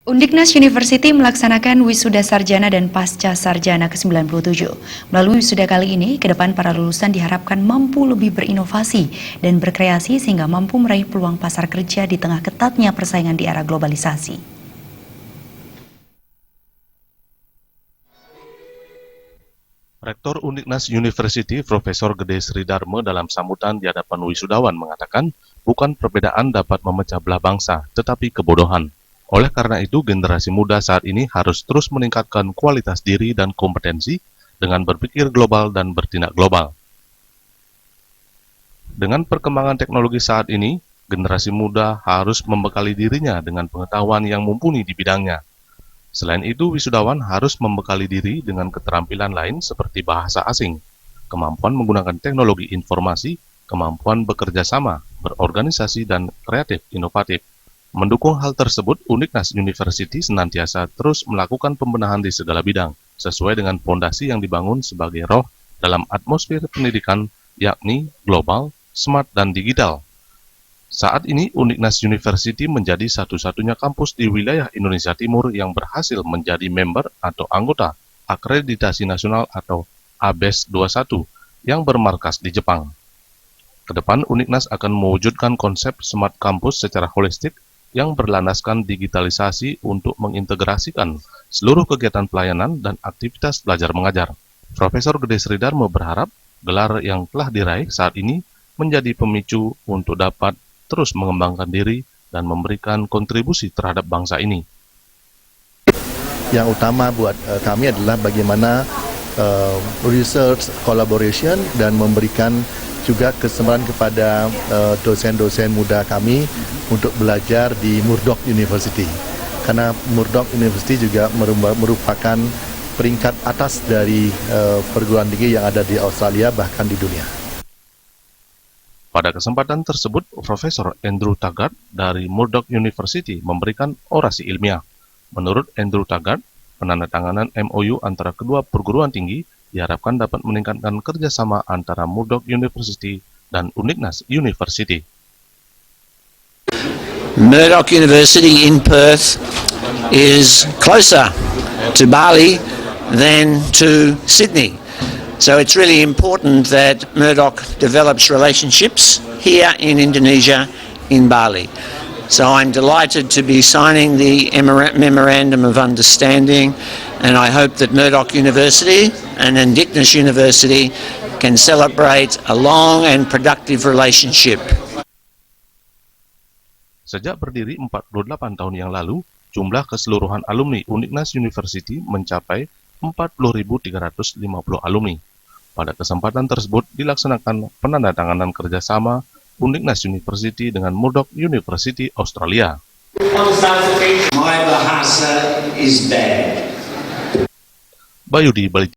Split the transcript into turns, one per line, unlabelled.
Undiknas University melaksanakan wisuda sarjana dan pasca sarjana ke-97. Melalui wisuda kali ini, ke depan para lulusan diharapkan mampu lebih berinovasi dan berkreasi sehingga mampu meraih peluang pasar kerja di tengah ketatnya persaingan di era globalisasi.
Rektor Undiknas University, Profesor Gede Sri Dharma dalam sambutan di hadapan wisudawan mengatakan, bukan perbedaan dapat memecah belah bangsa, tetapi kebodohan. Oleh karena itu, generasi muda saat ini harus terus meningkatkan kualitas diri dan kompetensi dengan berpikir global dan bertindak global. Dengan perkembangan teknologi saat ini, generasi muda harus membekali dirinya dengan pengetahuan yang mumpuni di bidangnya. Selain itu, wisudawan harus membekali diri dengan keterampilan lain seperti bahasa asing, kemampuan menggunakan teknologi informasi, kemampuan bekerja sama, berorganisasi, dan kreatif inovatif. Mendukung hal tersebut, Undiknas University senantiasa terus melakukan pembenahan di segala bidang, sesuai dengan fondasi yang dibangun sebagai roh dalam atmosfer pendidikan, yakni global, smart, dan digital. Saat ini, Undiknas University menjadi satu-satunya kampus di wilayah Indonesia Timur yang berhasil menjadi member atau anggota Akreditasi Nasional atau ABES 21 yang bermarkas di Jepang. Kedepan, Undiknas akan mewujudkan konsep Smart Campus secara holistik yang berlandaskan digitalisasi untuk mengintegrasikan seluruh kegiatan pelayanan dan aktivitas belajar mengajar. Profesor Gede Sri Dharma berharap gelar yang telah diraih saat ini menjadi pemicu untuk dapat terus mengembangkan diri dan memberikan kontribusi terhadap bangsa ini.
Yang utama buat kami adalah bagaimana research collaboration dan memberikan juga kesempatan kepada dosen-dosen muda kami untuk belajar di Murdoch University. Karena Murdoch University juga merupakan peringkat atas dari perguruan tinggi yang ada di Australia bahkan di dunia.
Pada kesempatan tersebut, Profesor Andrew Taggart dari Murdoch University memberikan orasi ilmiah. Menurut Andrew Taggart, penandatanganan MOU antara kedua perguruan tinggi diharapkan dapat meningkatkan kerjasama antara Murdoch University dan Undiknas University.
Murdoch University in Perth is closer to Bali than to Sydney. So it's really important that Murdoch develops relationships here in Indonesia, in Bali. So I'm delighted to be signing the Memorandum of Understanding, and I hope that Murdoch University and Undiknas University can celebrate a long and productive relationship.
Sejak berdiri 48 tahun yang lalu, jumlah keseluruhan alumni Undiknas University mencapai 40.350 alumni. Pada kesempatan tersebut dilaksanakan penandatanganan kerjasama Undiknas University dengan Murdoch University Australia.
My bahasa is bad.
Bayudi Bali